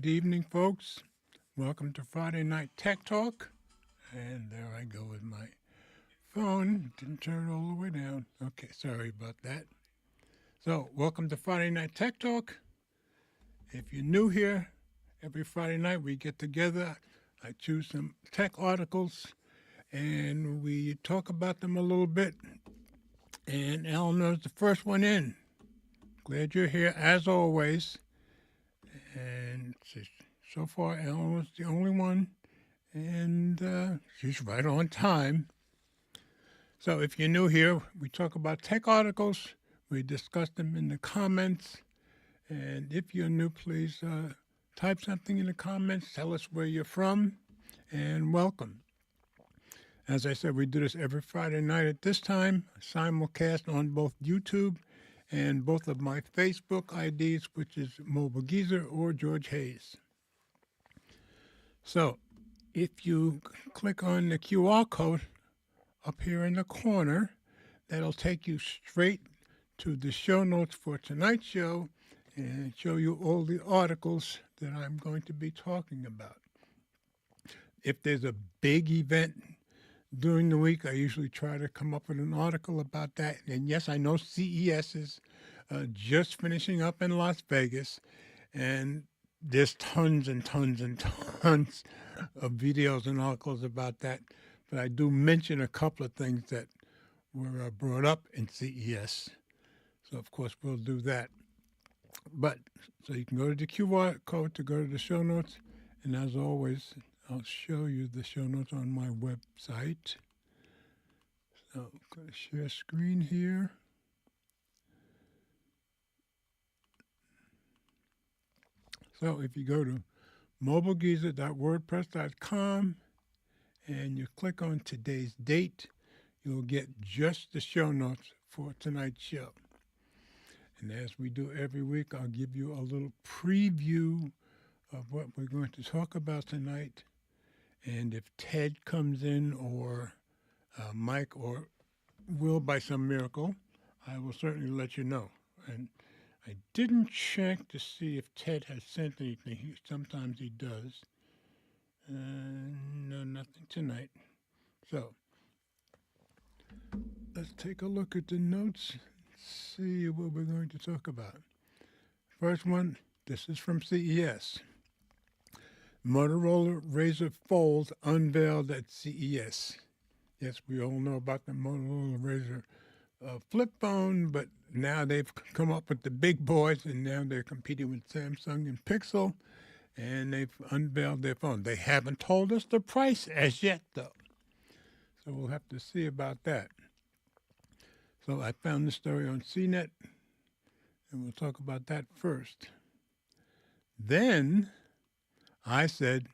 Good evening, folks. Welcome to Friday Night Tech Talk. And there I go with my phone. Didn't turn it all the way down. Okay, sorry about that. So, welcome to Friday Night Tech Talk. If you're new here, every Friday night we get together. I choose some tech articles and we talk about them a little bit. And Eleanor's the first one in. Glad you're here as always. And so far, Eleanor's the only one, and she's right on time. So if you're new here, we talk about tech articles. We discuss them in the comments. And if you're new, please type something in the comments. Tell us where you're from, and welcome. As I said, we do this every Friday night at this time, simulcast on both YouTube and both of my Facebook IDs, which is Mobile Geezer or George Hayes. So if you click on the QR code up here in the corner, that'll take you straight to the show notes for tonight's show and show you all the articles that I'm going to be talking about. If there's a big event during the week, I usually try to come up with an article about that. And yes, I know CES is just finishing up in Las Vegas, and there's tons and tons and tons of videos and articles about that. But I do mention a couple of things that were brought up in CES. So, of course, we'll do that. But so you can go to the QR code to go to the show notes. And as always, I'll show you the show notes on my website. So I'm going to share screen here. So if you go to mobilegeezer.wordpress.com and you click on today's date, you'll get just the show notes for tonight's show. And as we do every week, I'll give you a little preview of what we're going to talk about tonight. And if Ted comes in or Mike or Will by some miracle, I will certainly let you know. And I didn't check to see if Ted has sent anything. Sometimes he does. No, nothing tonight. So let's take a look at the notes and see what we're going to talk about. First one, this is from CES. Motorola Razr Fold unveiled at CES. Yes, we all know about the Motorola Razr flip phone, but now they've come up with the big boys, and now they're competing with Samsung and Pixel, and they've unveiled their phone. They haven't told us the price as yet, though, so we'll have to see about that. So I found the story on CNET, and we'll talk about that first. Then I said,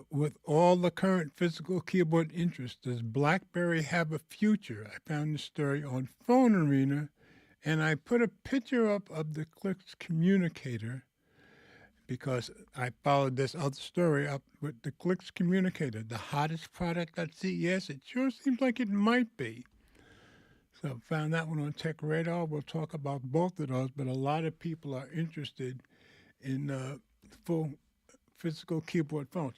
with all the current physical keyboard interest, does BlackBerry have a future? I found the story on Phone Arena, and I put a picture up of the Clicks Communicator because I followed this other story up with the Clicks Communicator, the hottest product at CES. It sure seems like it might be. So found that one on Tech Radar. We'll talk about both of those, but a lot of people are interested in full physical keyboard phones.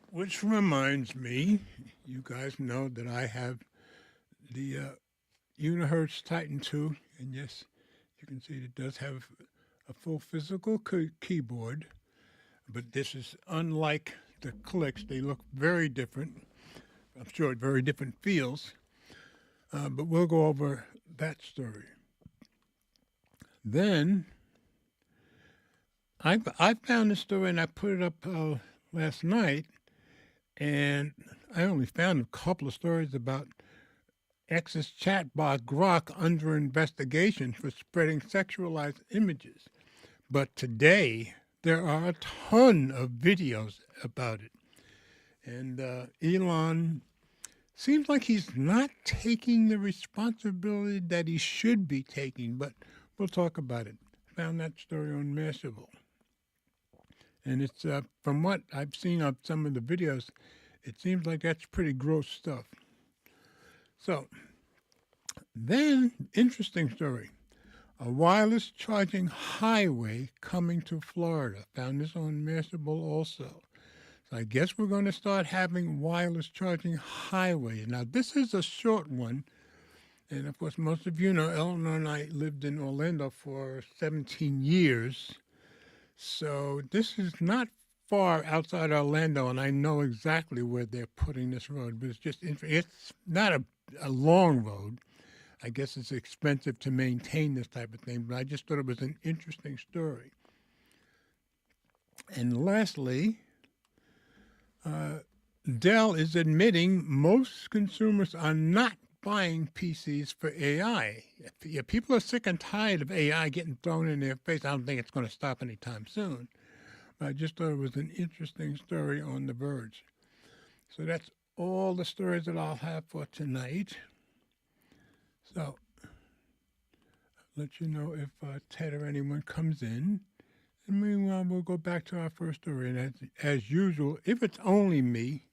Which reminds me, you guys know that I have the Unihertz Titan 2, and yes, you can see it does have a full physical keyboard, but this is unlike the Clicks. They look very different. I'm sure very different feels, but we'll go over that story. Then I found the story and I put it up last night, and I only found a couple of stories about X's chatbot Grok under investigation for spreading sexualized images. But today there are a ton of videos about it, and Elon seems like he's not taking the responsibility that he should be taking, but we'll talk about it. Found that story on Mashable. And it's, from what I've seen of some of the videos, it seems like that's pretty gross stuff. So, then, interesting story. A wireless charging highway coming to Florida. Found this on Mashable also. So I guess we're going to start having wireless charging highways. Now, this is a short one. And of course, most of you know, Eleanor and I lived in Orlando for 17 years. So this is not far outside Orlando, and I know exactly where they're putting this road. But it's not a long road. I guess it's expensive to maintain this type of thing, but I just thought it was an interesting story. And lastly, Dell is admitting most consumers are not buying PCs for AI. If people are sick and tired of AI getting thrown in their face, I don't think it's going to stop anytime soon. But I just thought it was an interesting story on The Verge. So that's all the stories that I'll have for tonight. So I'll let you know if Ted or anyone comes in. And meanwhile, we'll go back to our first story. And as usual, if it's only me,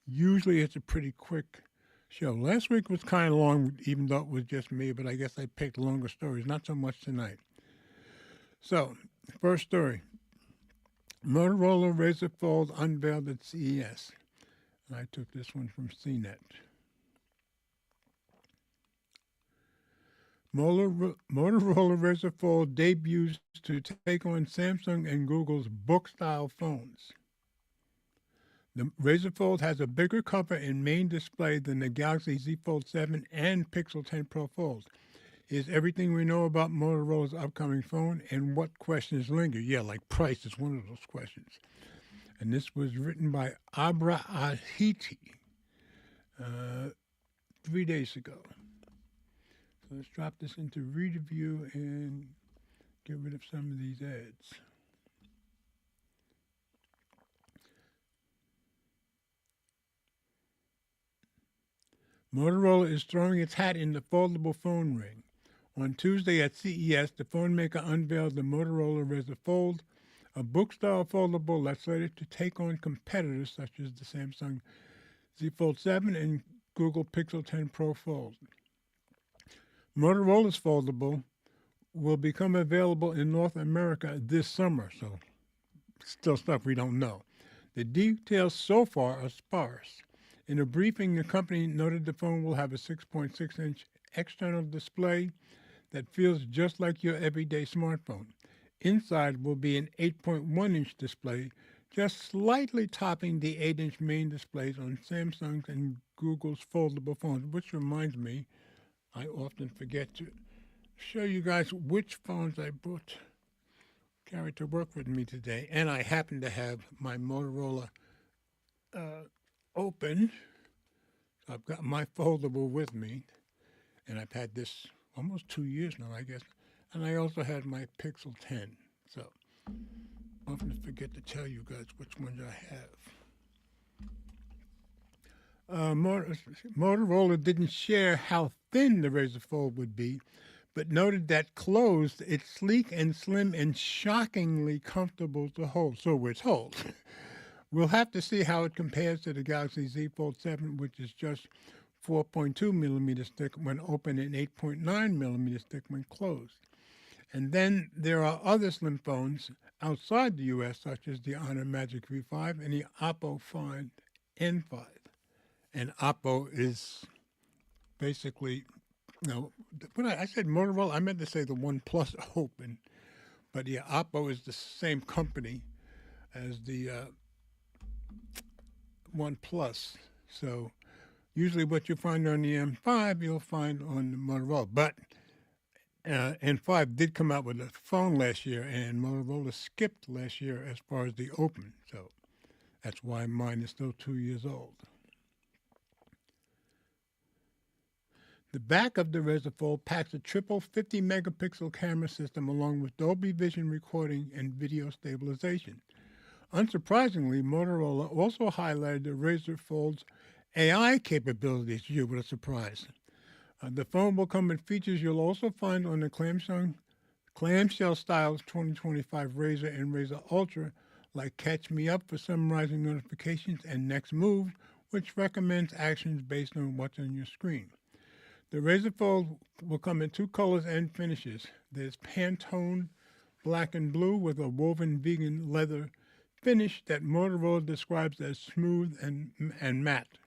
usually it's a pretty quick show. Last week was kind of long, even though it was just me, but I guess I picked longer stories, not so much tonight. So, first story. Motorola Razr Fold unveiled at CES. I took this one from CNET. Motorola Razr Fold debuts to take on Samsung and Google's book-style phones. The Razr Fold has a bigger cover and main display than the Galaxy Z Fold 7 and Pixel 10 Pro Fold. Is everything we know about Motorola's upcoming phone, and what questions linger? Yeah, like price is one of those questions. And this was written by Abra Ahiti 3 days ago. So let's drop this into reader view and get rid of some of these ads. Motorola is throwing its hat in the foldable phone ring. On Tuesday at CES, the phone maker unveiled the Motorola Razr Fold, a book-style foldable that's slated to take on competitors such as the Samsung Z Fold 7 and Google Pixel 10 Pro Fold. Motorola's foldable will become available in North America this summer, so still stuff we don't know. The details so far are sparse. In a briefing, the company noted the phone will have a 6.6-inch external display that feels just like your everyday smartphone. Inside will be an 8.1-inch display, just slightly topping the 8-inch main displays on Samsung's and Google's foldable phones, which reminds me, I often forget to show you guys which phones I carried to work with me today. And I happen to have my Motorola open. I've got my foldable with me, and I've had this almost 2 years now, I guess. And I also had my Pixel 10. So I often forget to tell you guys which ones I have. Motorola didn't share how thin the Razr Fold would be, but noted that closed, it's sleek and slim and shockingly comfortable to hold. So we're told. We'll have to see how it compares to the Galaxy Z Fold 7, which is just 4.2 millimeters thick when open and 8.9 millimeters thick when closed. And then there are other slim phones outside the U.S., such as the Honor Magic V5 and the Oppo Find N5. And Oppo is basically, when I said Motorola, I meant to say the OnePlus Open. But yeah, Oppo is the same company as the OnePlus. So usually what you find on the M5, you'll find on the Motorola. But N5 did come out with a phone last year, and Motorola skipped last year as far as the Open. So that's why mine is still 2 years old. The back of the Razr Fold packs a triple 50-megapixel camera system along with Dolby Vision recording and video stabilization. Unsurprisingly, Motorola also highlighted the Razr Fold's AI capabilities. You would have surprised. The phone will come with features you'll also find on the clamshell styles 2025 Razr and Razr Ultra, like Catch Me Up for summarizing notifications and Next Move, which recommends actions based on what's on your screen. The Razor Fold will come in two colors and finishes. There's Pantone black and blue with a woven vegan leather finish that Motorola describes as smooth and matte.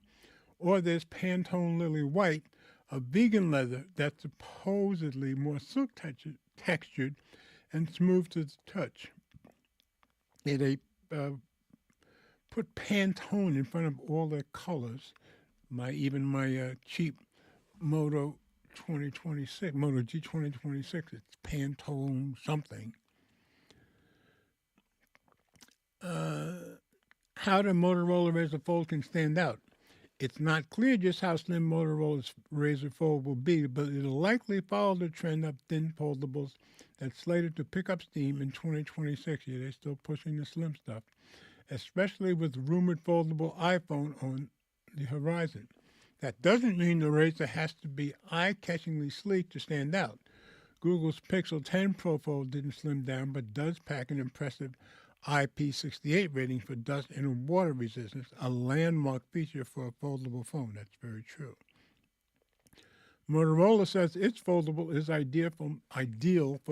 Or there's Pantone Lily White, a vegan leather that's supposedly more silk textured and smooth to the touch. They put Pantone in front of all their colors. My cheap Moto G 2026, it's Pantone something. How the Motorola Razr Fold can stand out. It's not clear just how slim Motorola's Razr Fold will be, but it'll likely follow the trend of thin foldables that's slated to pick up steam in 2026. Yeah, they're still pushing the slim stuff, especially with rumored foldable iPhone on the horizon. That doesn't mean the Razr has to be eye-catchingly sleek to stand out. Google's Pixel 10 Pro Fold didn't slim down, but does pack an impressive IP68 rating for dust and water resistance, a landmark feature for a foldable phone. That's very true. Motorola says its foldable is ideal for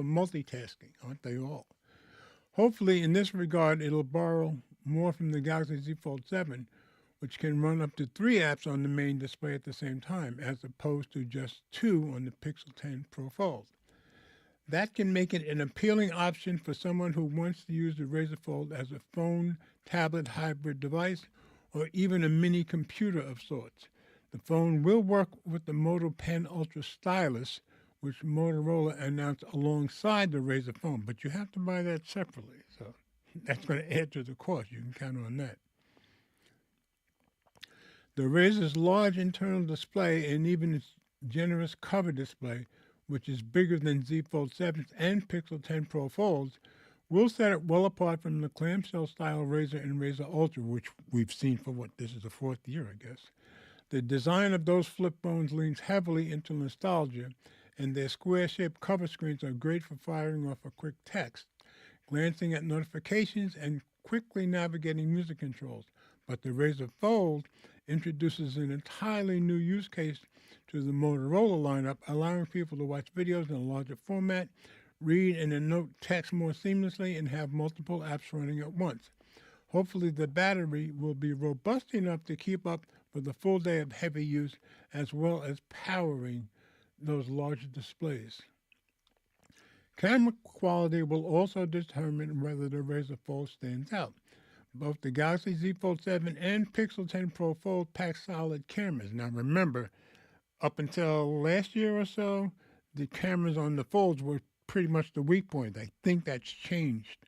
multitasking, aren't they all? Hopefully, in this regard, it'll borrow more from the Galaxy Z Fold 7, which can run up to 3 apps on the main display at the same time, as opposed to just 2 on the Pixel 10 Pro Fold. That can make it an appealing option for someone who wants to use the Razr Fold as a phone, tablet hybrid device, or even a mini computer of sorts. The phone will work with the Moto Pen Ultra Stylus, which Motorola announced alongside the Razr phone, but you have to buy that separately, so that's going to add to the cost. You can count on that. The Razr's large internal display and even its generous cover display, which is bigger than Z Fold 7s and Pixel 10 Pro Folds, will set it well apart from the clamshell-style Razr and Razr Ultra, which we've seen for this is the 4th year, I guess. The design of those flip phones leans heavily into nostalgia, and their square-shaped cover screens are great for firing off a quick text, glancing at notifications, and quickly navigating music controls. But the Razr Fold introduces an entirely new use case to the Motorola lineup, allowing people to watch videos in a larger format, read and note text more seamlessly, and have multiple apps running at once. Hopefully the battery will be robust enough to keep up for the full day of heavy use, as well as powering those larger displays. Camera quality will also determine whether the Razr Fold stands out. Both the Galaxy Z Fold 7 and Pixel 10 Pro Fold pack solid cameras. Now remember, up until last year or so, the cameras on the Folds were pretty much the weak point. I think that's changed.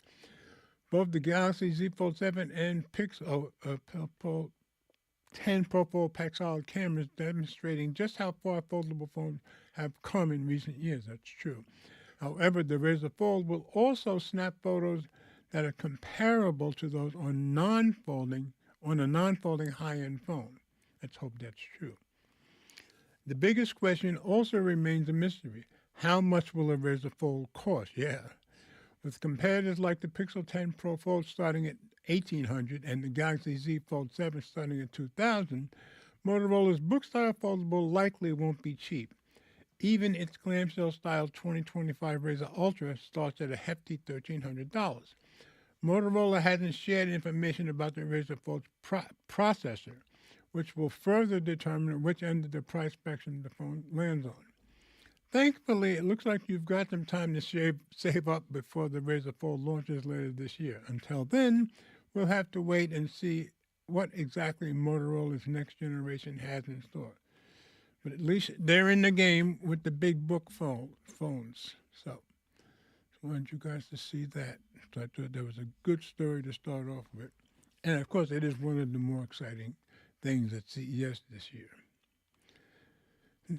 Both the Galaxy Z Fold 7 and Pixel 10 Pro Fold pack solid cameras, demonstrating just how far foldable phones have come in recent years. That's true. However, the Razr Fold will also snap photos that are comparable to those on a non-folding high-end phone. Let's hope that's true. The biggest question also remains a mystery. How much will a Razr Fold cost? Yeah. With competitors like the Pixel 10 Pro Fold starting at $1,800 and the Galaxy Z Fold 7 starting at $2,000, Motorola's book-style foldable likely won't be cheap. Even its clamshell-style 2025 Razr Ultra starts at a hefty $1,300. Motorola hasn't shared information about the Razr Fold's processor, which will further determine which end of the price spectrum the phone lands on. Thankfully, it looks like you've got some time to save up before the Razr Fold launches later this year. Until then, we'll have to wait and see what exactly Motorola's next generation has in store. But at least they're in the game with the big book phones. So I wanted you guys to see that. So I thought that was a good story to start off with. And of course, it is one of the more exciting things at CES this year.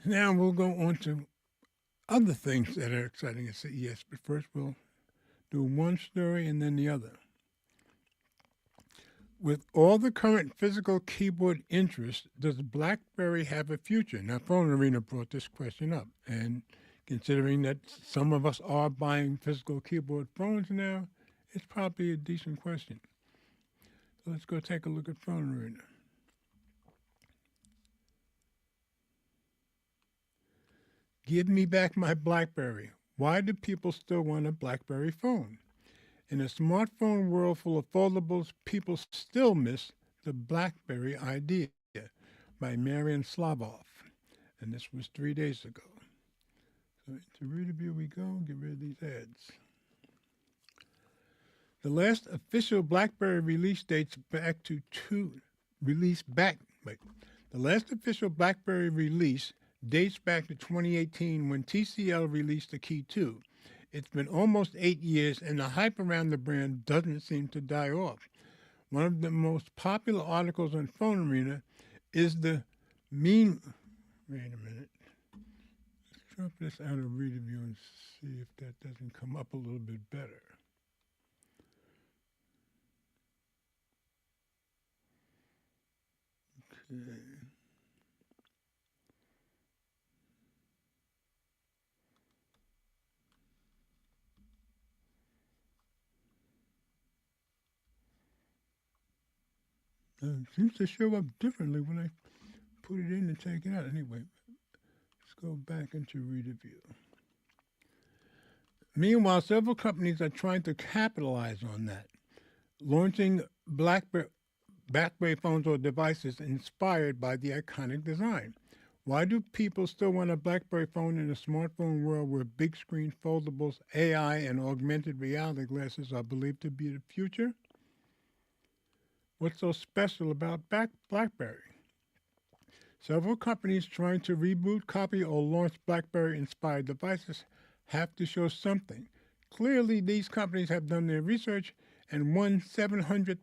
Now we'll go on to other things that are exciting at CES, but first we'll do one story and then the other. With all the current physical keyboard interest, does BlackBerry have a future? Now, Phone Arena brought this question up, and considering that some of us are buying physical keyboard phones now, it's probably a decent question. So let's go take a look at Phone Arena. Give me back my BlackBerry. Why do people still want a BlackBerry phone? In a smartphone world full of foldables, people still miss the BlackBerry idea by Marian Slavoff. And this was 3 days ago. So to read review we go, get rid of these ads. The last official BlackBerry release dates back to The last official BlackBerry release dates back to 2018 when TCL released the Key 2. It's been almost 8 years and the hype around the brand doesn't seem to die off. One of the most popular articles on Phone Arena is the Wait a minute. Let's drop this out of read review and see if that doesn't come up a little bit better. Okay. It seems to show up differently when I put it in and take it out. Anyway, let's go back into read review. Meanwhile, several companies are trying to capitalize on that, launching BlackBerry phones or devices inspired by the iconic design. Why do people still want a BlackBerry phone in a smartphone world where big screen foldables, AI, and augmented reality glasses are believed to be the future? What's so special about BlackBerry? Several companies trying to reboot, copy, or launch BlackBerry-inspired devices have to show something. Clearly, these companies have done their research, and one $700,000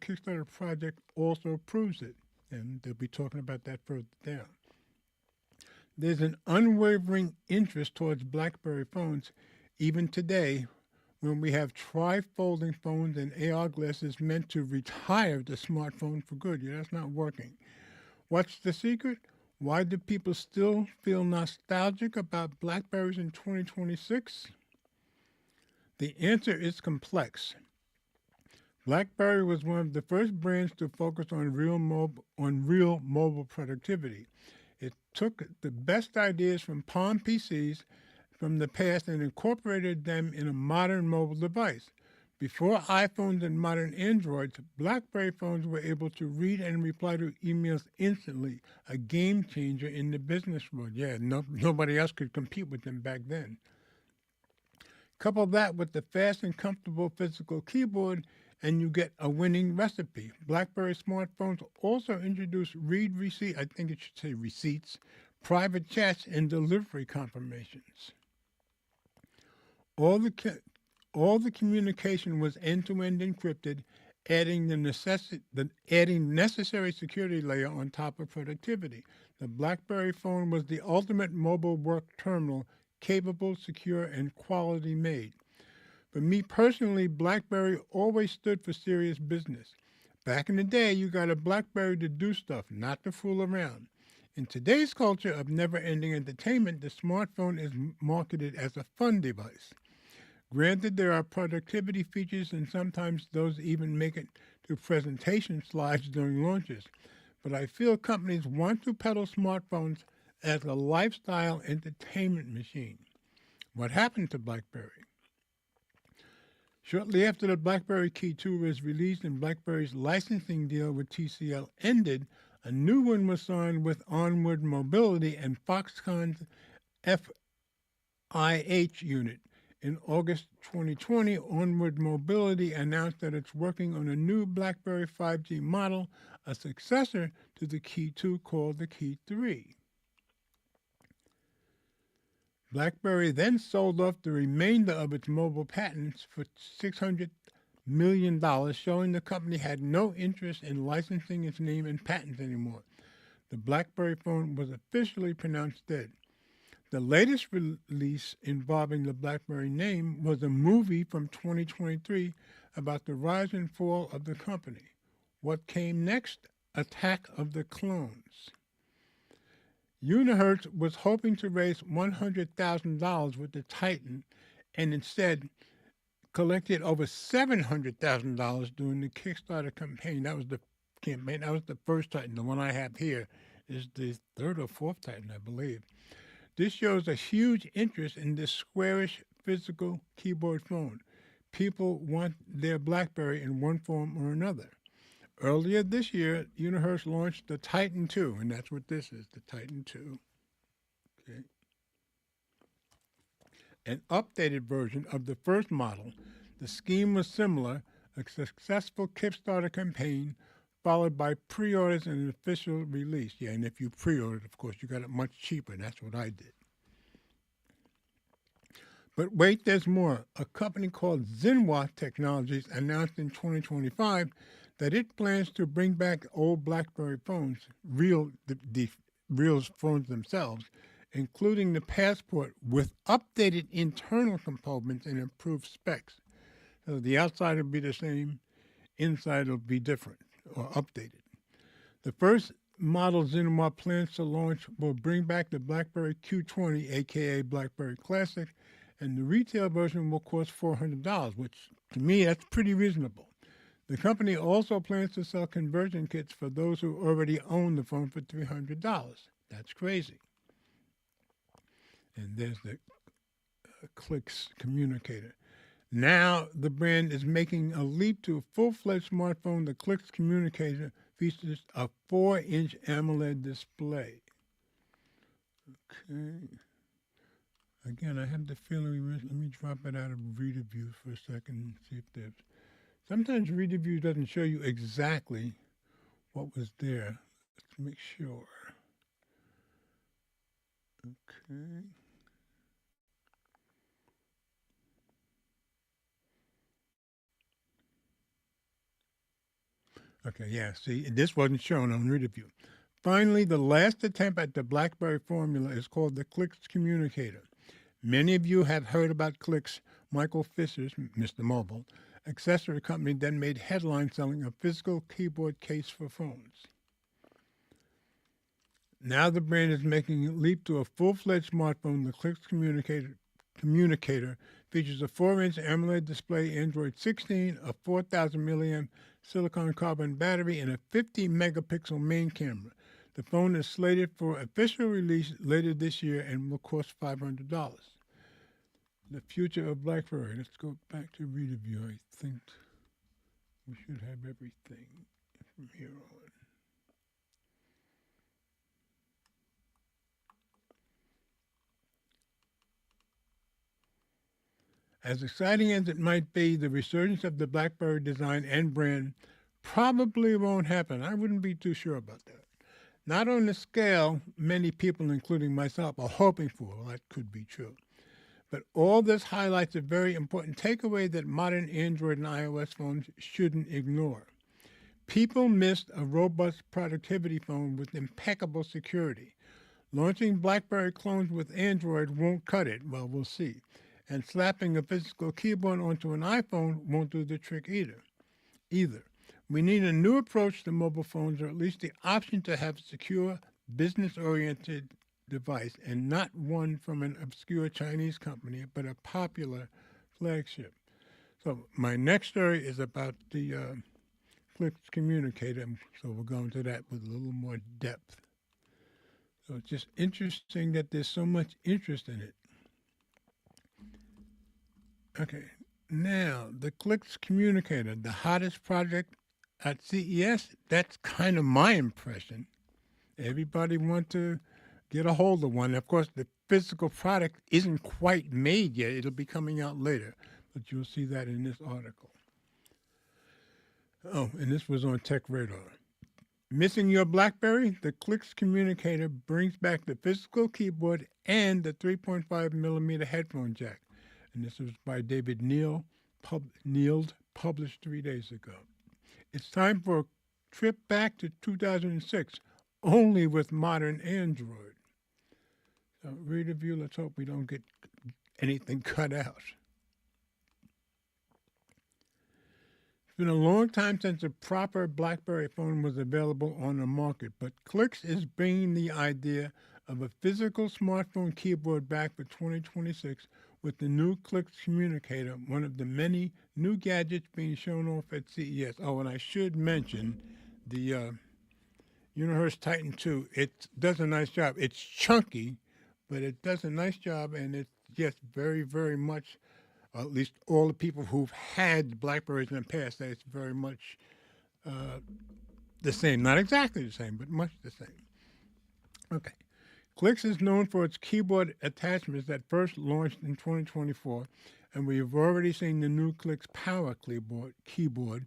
Kickstarter project also proves it. And they'll be talking about that further down. There's an unwavering interest towards BlackBerry phones, even today, when we have tri-folding phones and AR glasses meant to retire the smartphone for good. Yeah, that's not working. What's the secret? Why do people still feel nostalgic about BlackBerries in 2026? The answer is complex. BlackBerry was one of the first brands to focus on real mobile productivity. It took the best ideas from Palm PCs from the past and incorporated them in a modern mobile device. Before iPhones and modern Androids, BlackBerry phones were able to read and reply to emails instantly, a game changer in the business world. Yeah, nobody else could compete with them back then. Couple that with the fast and comfortable physical keyboard, and you get a winning recipe. BlackBerry smartphones also introduced read receipt, I think it should say receipts, private chats, and delivery confirmations. All the communication was end-to-end encrypted, adding necessary security layer on top of productivity. The BlackBerry phone was the ultimate mobile work terminal, capable, secure, and quality made. For me personally, BlackBerry always stood for serious business. Back in the day, you got a BlackBerry to do stuff, not to fool around. In today's culture of never-ending entertainment, the smartphone is marketed as a fun device. Granted, there are productivity features, and sometimes those even make it to presentation slides during launches. But I feel companies want to peddle smartphones as a lifestyle entertainment machine. What happened to BlackBerry? Shortly after the BlackBerry Key 2 was released and BlackBerry's licensing deal with TCL ended, a new one was signed with Onward Mobility and Foxconn's FIH unit. In August 2020, Onward Mobility announced that it's working on a new BlackBerry 5G model, a successor to the Key 2 called the Key 3. BlackBerry then sold off the remainder of its mobile patents for $600 million, showing the company had no interest in licensing its name and patents anymore. The BlackBerry phone was officially pronounced dead. The latest release involving the BlackBerry name was a movie from 2023 about the rise and fall of the company. What came next? Attack of the Clones. Unihertz was hoping to raise $100,000 with the Titan and instead collected over $700,000 during the Kickstarter campaign. That was the first Titan. The one I have here is the third or fourth Titan, I believe. This shows a huge interest in this squarish physical keyboard phone. People want their BlackBerry in one form or another. Earlier this year, Unihertz launched the Titan 2, and that's what this is, the Titan 2. Okay. An updated version of the first model. The scheme was similar, a successful Kickstarter campaign followed by pre-orders and an official release. Yeah, and if you pre-ordered, of course, you got it much cheaper. That's what I did. But wait, there's more. A company called Zinwa Technologies announced in 2025 that it plans to bring back old BlackBerry phones, the real phones themselves, including the Passport, with updated internal components and improved specs. So the outside will be the same, inside will be different or updated. The first model Zinwa plans to launch will bring back the BlackBerry Q20, aka BlackBerry Classic, and the retail version will cost $400, which to me that's pretty reasonable. The company also plans to sell conversion kits for those who already own the phone for $300. That's crazy. And there's the Clix communicator. Now the brand is making a leap to a full-fledged smartphone. The Clix communicator features a 4-inch AMOLED display. Okay. Again, I have the feeling, let me drop it out of ReaderView for a second and see if there's... Sometimes ReaderView doesn't show you exactly what was there. Let's make sure. Okay. Okay, yeah, see, this wasn't shown on ReaderView. Finally, the last attempt at the BlackBerry formula is called the Clix communicator. Many of you have heard about Clix. Michael Fisher's, Mr. Mobile, accessory company then made headlines selling a physical keyboard case for phones. Now the brand is making a leap to a full-fledged smartphone. The Clix communicator features a 4-inch AMOLED display, Android 16, a 4,000 milliamp silicon carbon battery, and a 50-megapixel main camera. The phone is slated for official release later this year and will cost $500. The future of BlackBerry. Let's go back to ReaderView. I think we should have everything from here on. As exciting as it might be, the resurgence of the BlackBerry design and brand probably won't happen. I wouldn't be too sure about that. Not on the scale many people, including myself, are hoping for. Well, that could be true. But all this highlights a very important takeaway that modern Android and iOS phones shouldn't ignore. People missed a robust productivity phone with impeccable security. Launching BlackBerry clones with Android won't cut it. Well, we'll see. And slapping a physical keyboard onto an iPhone won't do the trick either. We need a new approach to mobile phones, or at least the option to have a secure, business-oriented device, and not one from an obscure Chinese company, but a popular flagship. So my next story is about the Clix communicator, so we'll go into that with a little more depth. So it's just interesting that there's so much interest in it. Okay, now the Clix communicator, the hottest project at CES, that's kind of my impression. Everybody wants to get a hold of one. Of course, the physical product isn't quite made yet. It'll be coming out later, but you'll see that in this article. Oh, and this was on Tech Radar. Missing your BlackBerry? The Clix communicator brings back the physical keyboard and the 3.5 millimeter headphone jack. And this was by David Neeld, published 3 days ago. It's time for a trip back to 2006, only with modern Android. So ReaderView, let's hope we don't get anything cut out. It's been a long time since a proper BlackBerry phone was available on the market, but Clix is bringing the idea of a physical smartphone keyboard back for 2026 with the new Clix communicator, one of the many new gadgets being shown off at CES. Oh, and I should mention the Unihertz Titan 2. It does a nice job. It's chunky, but it does a nice job, and it's just very, very much, at least all the people who've had Blackberries in the past say it's very much the same. Not exactly the same, but much the same. Okay. Clix is known for its keyboard attachments that first launched in 2024, and we have already seen the new Clix Power keyboard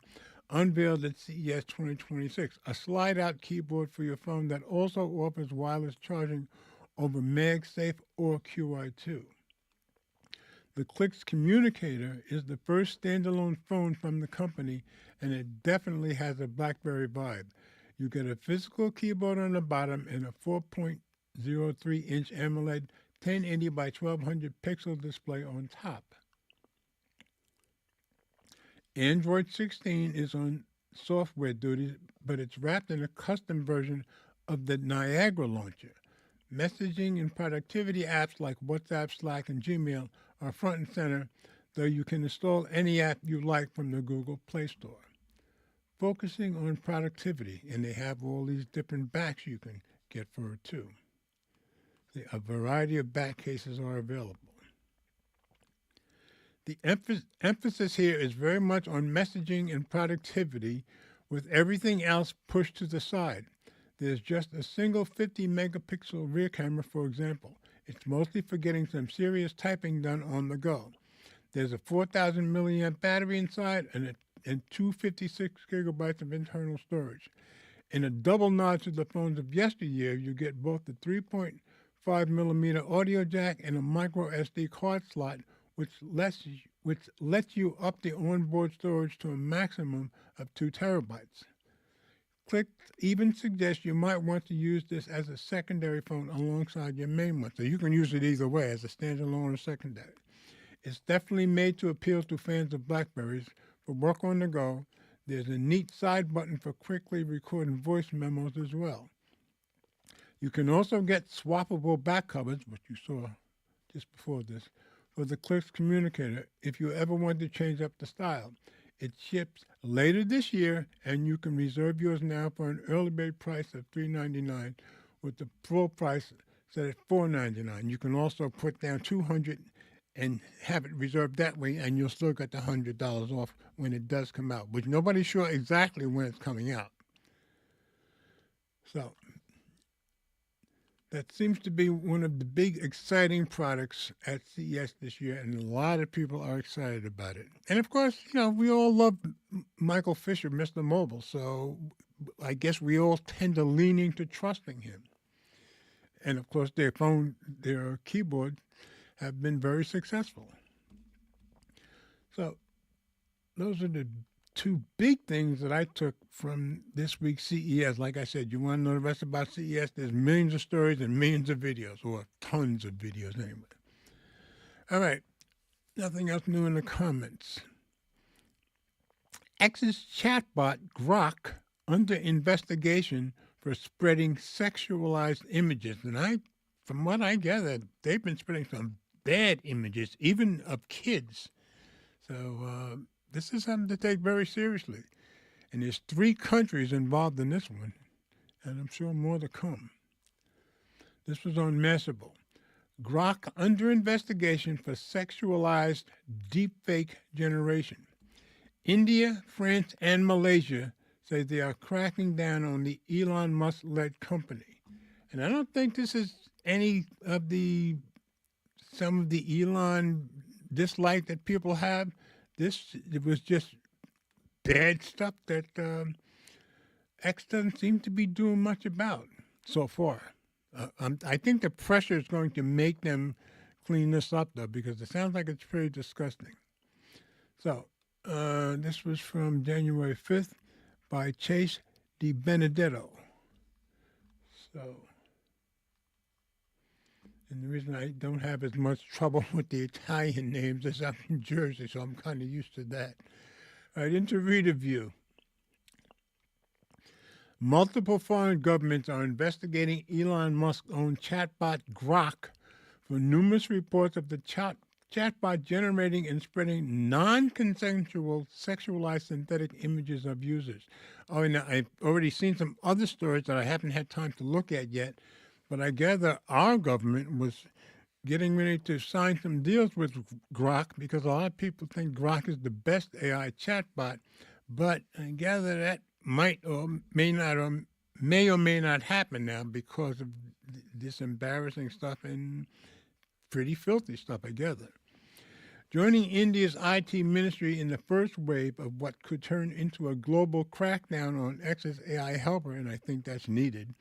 unveiled at CES 2026, a slide-out keyboard for your phone that also offers wireless charging over MagSafe or QI2. The Clix Communicator is the first standalone phone from the company, and it definitely has a BlackBerry vibe. You get a physical keyboard on the bottom and a 4.03-inch AMOLED 1080 by 1200 pixel display on top. Android 16 is on software duty, but it's wrapped in a custom version of the Niagara launcher. Messaging and productivity apps like WhatsApp, Slack, and Gmail are front and center, though you can install any app you like from the Google Play Store. Focusing on productivity, and they have all these different backs you can get for it too. A variety of back cases are available. The emphasis here is very much on messaging and productivity, with everything else pushed to the side. There's just a single 50-megapixel rear camera, for example. It's mostly for getting some serious typing done on the go. There's a 4,000 milliamp battery inside and 256 gigabytes of internal storage. In a double nod to the phones of yesteryear, you get both the 3.5 millimeter audio jack and a micro SD card slot, which lets you up the onboard storage to a maximum of 2 terabytes. Clix even suggests you might want to use this as a secondary phone alongside your main one, so you can use it either way, as a standalone or secondary. It's definitely made to appeal to fans of Blackberries. For work on the go, there's a neat side button for quickly recording voice memos as well. You can also get swappable back covers, which you saw just before this, for the Clix Communicator if you ever want to change up the style. It ships later this year, and you can reserve yours now for an early bird price of $399, with the full price set at $499. You can also put down $200 and have it reserved that way, and you'll still get the $100 off when it does come out, which nobody's sure exactly when it's coming out. So that seems to be one of the big exciting products at CES this year, and a lot of people are excited about it. And of course, we all love Michael Fisher, Mr. Mobile, so I guess we all tend to lean into trusting him. And of course, their keyboard have been very successful. So those are the two big things that I took from this week's CES. Like I said, you want to know the rest about CES, there's millions of stories and millions of videos, or tons of videos anyway. All right, nothing else new in the comments. X's chatbot Grok under investigation for spreading sexualized images. And from what I gather, they've been spreading some bad images, even of kids. So this is something to take very seriously. And there's 3 countries involved in this one, and I'm sure more to come. This was on Mashable. Grok under investigation for sexualized deepfake generation. India, France, and Malaysia say they are cracking down on the Elon Musk-led company. And I don't think this is some of the Elon dislike that people have. It was just bad stuff that X doesn't seem to be doing much about so far. I think the pressure is going to make them clean this up, though, because it sounds like it's pretty disgusting. So this was from January 5th by Chase DiBenedetto. And the reason I don't have as much trouble with the Italian names is I'm in Jersey, so I'm kind of used to that. All right, into reader view. Multiple foreign governments are investigating Elon Musk-owned chatbot Grok for numerous reports of the chatbot generating and spreading non-consensual sexualized synthetic images of users. Oh, and I've already seen some other stories that I haven't had time to look at yet, But I gather our government was getting ready to sign some deals with Grok because a lot of people think Grok is the best AI chatbot. But I gather that might or may not happen now because of this embarrassing stuff and pretty filthy stuff, I gather. Joining India's IT ministry in the first wave of what could turn into a global crackdown on X's AI helper, and I think that's needed,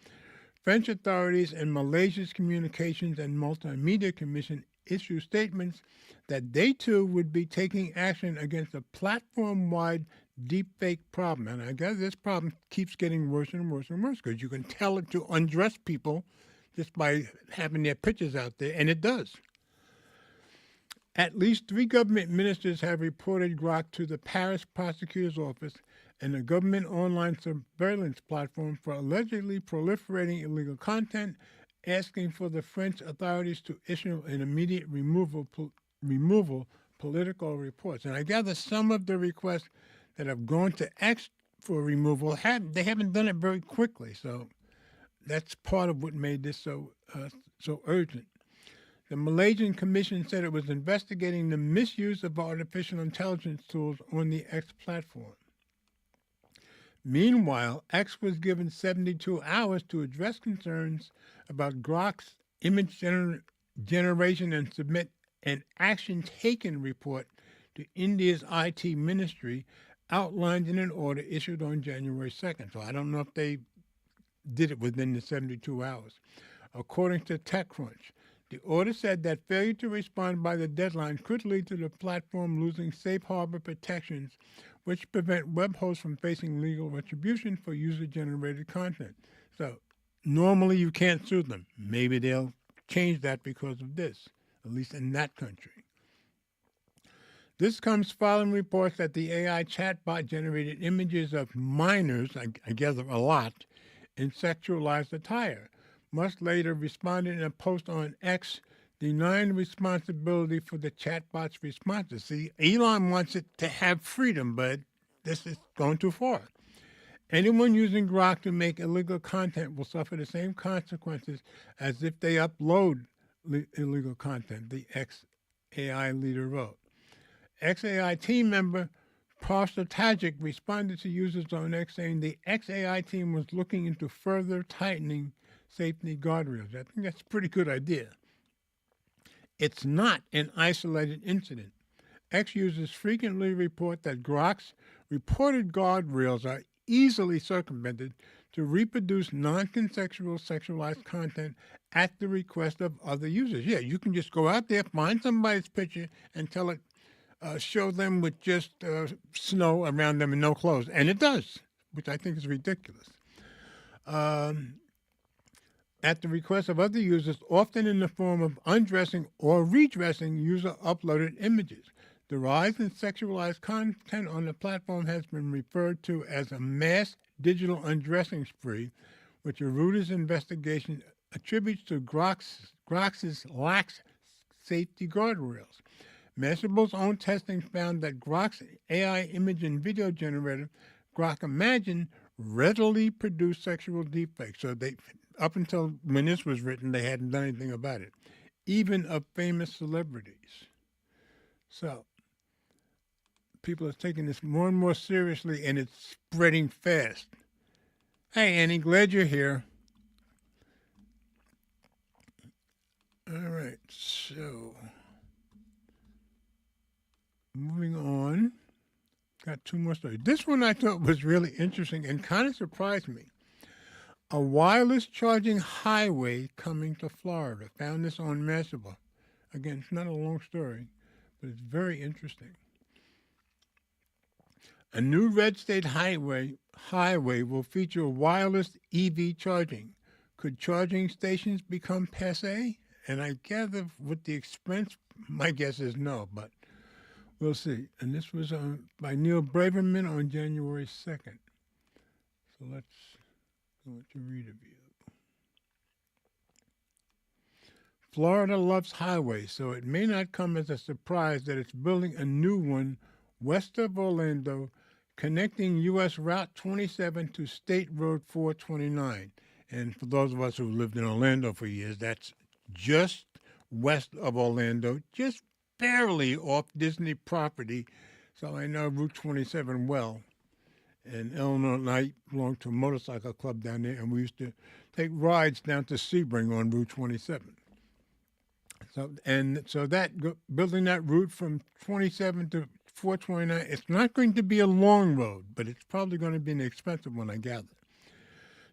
French authorities and Malaysia's Communications and Multimedia Commission issued statements that they too would be taking action against a platform-wide deepfake problem. And I guess this problem keeps getting worse and worse and worse because you can tell it to undress people just by having their pictures out there, and it does. At least 3 government ministers have reported Grok to the Paris prosecutor's office and the government online surveillance platform for allegedly proliferating illegal content, asking for the French authorities to issue an immediate removal political reports. And I gather some of the requests that have gone to X for removal haven't done it very quickly. So that's part of what made this so urgent. The Malaysian Commission said it was investigating the misuse of artificial intelligence tools on the X platform. Meanwhile, X was given 72 hours to address concerns about Grok's image generation and submit an action taken report to India's IT ministry outlined in an order issued on January 2nd. So I don't know if they did it within the 72 hours. According to TechCrunch, the order said that failure to respond by the deadline could lead to the platform losing safe harbor protections which prevent web hosts from facing legal retribution for user-generated content. So normally you can't sue them. Maybe they'll change that because of this, at least in that country. This comes following reports that the AI chatbot generated images of minors, I gather a lot, in sexualized attire. Musk later responded in a post on X denying responsibility for the chatbot's responses. See, Elon wants it to have freedom, but this is going too far. Anyone using Grok to make illegal content will suffer the same consequences as if they upload illegal content, the XAI leader wrote. XAI team member Pastor Tajik responded to users on X saying the XAI team was looking into further tightening safety guardrails. I think that's a pretty good idea. It's not an isolated incident. X users frequently report that Grok's reported guardrails are easily circumvented to reproduce non-consensual sexualized content at the request of other users. Yeah, you can just go out there, find somebody's picture, and tell it, show them with just snow around them and no clothes. And it does, which I think is ridiculous. At the request of other users, often in the form of undressing or redressing user-uploaded images. The rise in sexualized content on the platform has been referred to as a mass digital undressing spree, which a Reuters investigation attributes to Grok's lax safety guardrails. Mashable's own testing found that Grok's AI image and video generator, Grok Imagine, readily produced sexual deepfakes. So they, up until when this was written, they hadn't done anything about it, even of famous celebrities. So people are taking this more and more seriously, and it's spreading fast. Hey, Annie, glad you're here. All right, so moving on. Got 2 more stories. This one I thought was really interesting and kind of surprised me. A wireless charging highway coming to Florida. Found this on Mashable. Again, it's not a long story, but it's very interesting. A new Red State highway will feature wireless EV charging. Could charging stations become passé? And I gather with the expense, my guess is no, but we'll see. And this was by Neil Braverman on January 2nd. So let's go to read a view. Florida loves highways, so it may not come as a surprise that it's building a new one west of Orlando, connecting U.S. Route 27 to State Road 429. And for those of us who lived in Orlando for years, that's just west of Orlando, just barely off Disney property. So I know Route 27 well. And Eleanor and I belonged to a motorcycle club down there, and we used to take rides down to Sebring on Route 27. So building that route from 27 to 429, it's not going to be a long road, but it's probably going to be an expensive one, I gather.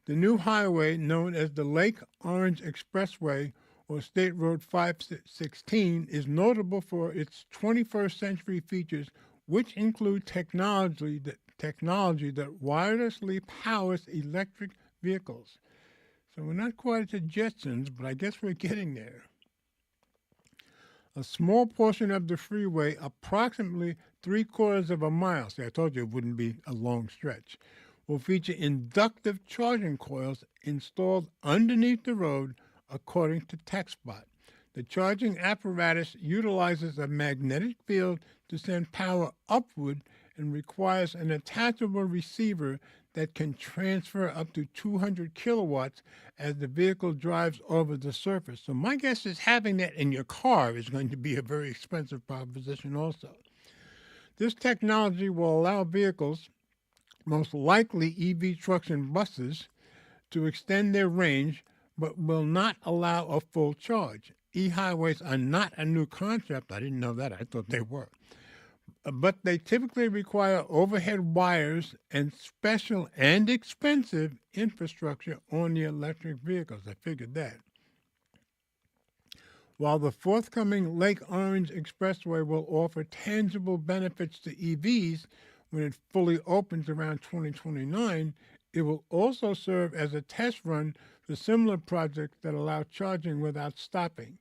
The new highway, known as the Lake Orange Expressway or State Road 516, is notable for its 21st century features, which include technology that wirelessly powers electric vehicles. So we're not quite at the Jetsons, but I guess we're getting there. A small portion of the freeway, approximately 3/4 of a mile, see, I told you it wouldn't be a long stretch, will feature inductive charging coils installed underneath the road, according to TechSpot. The charging apparatus utilizes a magnetic field to send power upward and requires an attachable receiver that can transfer up to 200 kilowatts as the vehicle drives over the surface. So my guess is having that in your car is going to be a very expensive proposition also. This technology will allow vehicles, most likely EV trucks and buses, to extend their range, but will not allow a full charge. E-highways are not a new concept. I didn't know that. I thought they were. But they typically require overhead wires and special and expensive infrastructure on the electric vehicles. I figured that. While the forthcoming Lake Orange Expressway will offer tangible benefits to EVs when it fully opens around 2029, it will also serve as a test run for similar projects that allow charging without stopping.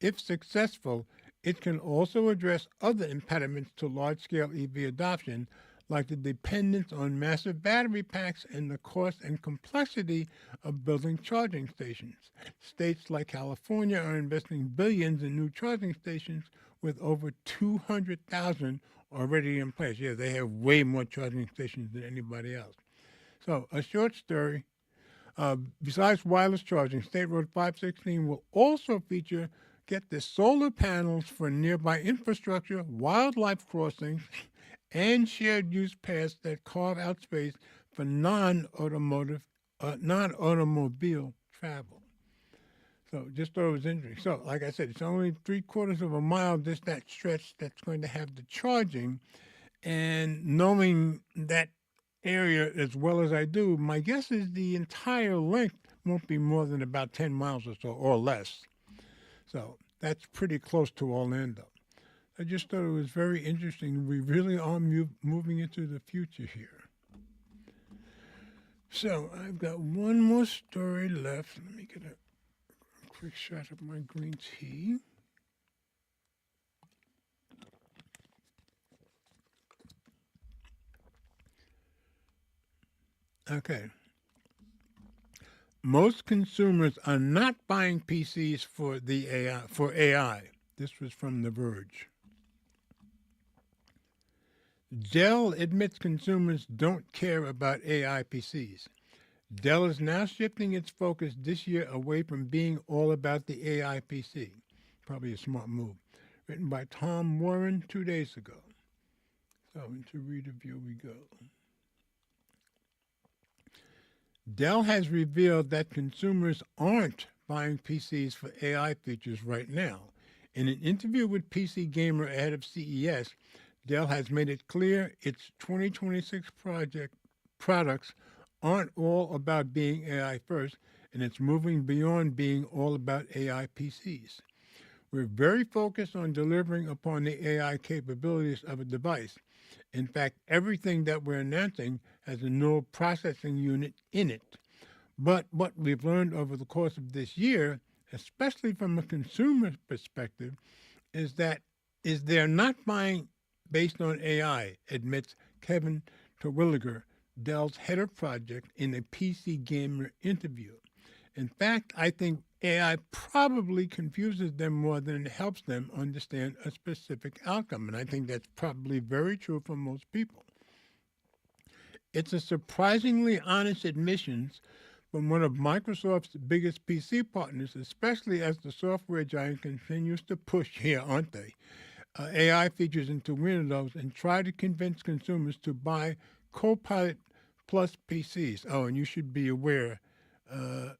If successful, it can also address other impediments to large-scale EV adoption, like the dependence on massive battery packs and the cost and complexity of building charging stations. States like California are investing billions in new charging stations with over 200,000 already in place. Yeah, they have way more charging stations than anybody else. So, a short story. Besides wireless charging, State Road 516 will also feature, get the solar panels for nearby infrastructure, wildlife crossings, and shared use paths that carve out space for non-automobile travel. So just thought it was interesting. So like I said, it's only 3/4 of a mile, just that stretch that's going to have the charging. And knowing that area as well as I do, my guess is the entire length won't be more than about 10 miles or so, or less. So that's pretty close to Orlando. I just thought it was very interesting. We really are moving into the future here. So I've got one more story left. Let me get a quick shot of my green tea. Okay. Most consumers are not buying PCs for AI. This was from The Verge. Dell admits consumers don't care about AI PCs. Dell is now shifting its focus this year away from being all about the AI PC. Probably a smart move. Written by Tom Warren 2 days ago. So into read review we go. Dell has revealed that consumers aren't buying PCs for AI features right now. In an interview with PC Gamer ahead of CES, Dell has made it clear its 2026 products aren't all about being AI first, and it's moving beyond being all about AI PCs. We're very focused on delivering upon the AI capabilities of a device. In fact, everything that we're announcing has a neural processing unit in it. But what we've learned over the course of this year, especially from a consumer perspective, is they're not buying based on AI, admits Kevin Terwilliger, Dell's head of project, in a PC Gamer interview. In fact, I think AI probably confuses them more than it helps them understand a specific outcome. And I think that's probably very true for most people. It's a surprisingly honest admission from one of Microsoft's biggest PC partners, especially as the software giant continues to push, here, aren't they, AI features into Windows and try to convince consumers to buy Copilot Plus PCs. Oh, and you should be aware, uh,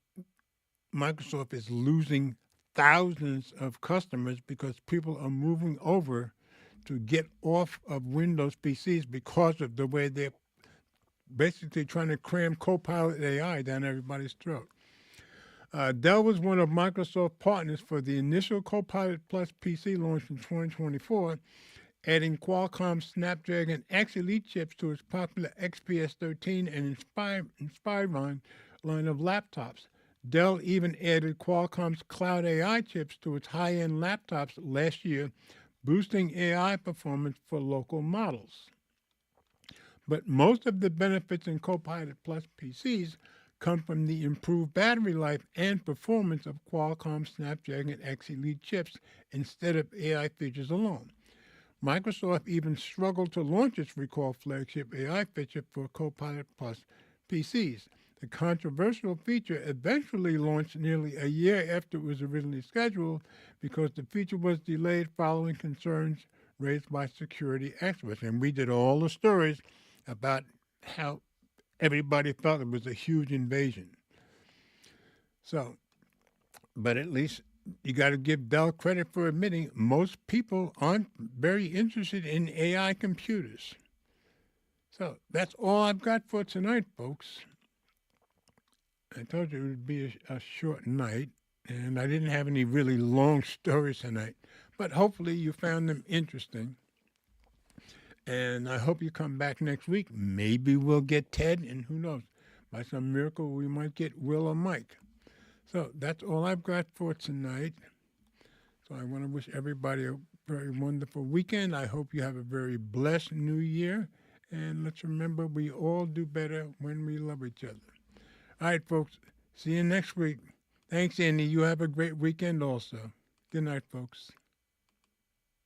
Microsoft is losing thousands of customers because people are moving over to get off of Windows PCs because of the way they're basically trying to cram Copilot AI down everybody's throat. Dell was one of Microsoft partners for the initial Copilot Plus PC launch in 2024, adding Qualcomm Snapdragon X Elite chips to its popular XPS 13 and Inspiron line of laptops. Dell even added Qualcomm's Cloud AI chips to its high-end laptops last year, boosting AI performance for local models. But most of the benefits in Copilot Plus PCs come from the improved battery life and performance of Qualcomm Snapdragon X Elite chips instead of AI features alone. Microsoft even struggled to launch its recall flagship AI feature for Copilot Plus PCs. The controversial feature eventually launched nearly a year after it was originally scheduled because the feature was delayed following concerns raised by security experts. And we did all the stories about how everybody felt it was a huge invasion. So, but at least you got to give Dell credit for admitting most people aren't very interested in AI computers. So that's all I've got for tonight, folks. I told you it would be a short night, and I didn't have any really long stories tonight, but hopefully you found them interesting. And I hope you come back next week. Maybe we'll get Ted, and who knows, by some miracle, we might get Will or Mike. So that's all I've got for tonight. So I want to wish everybody a very wonderful weekend. I hope you have a very blessed new year. And let's remember, we all do better when we love each other. All right, folks. See you next week. Thanks, Andy. You have a great weekend also. Good night, folks.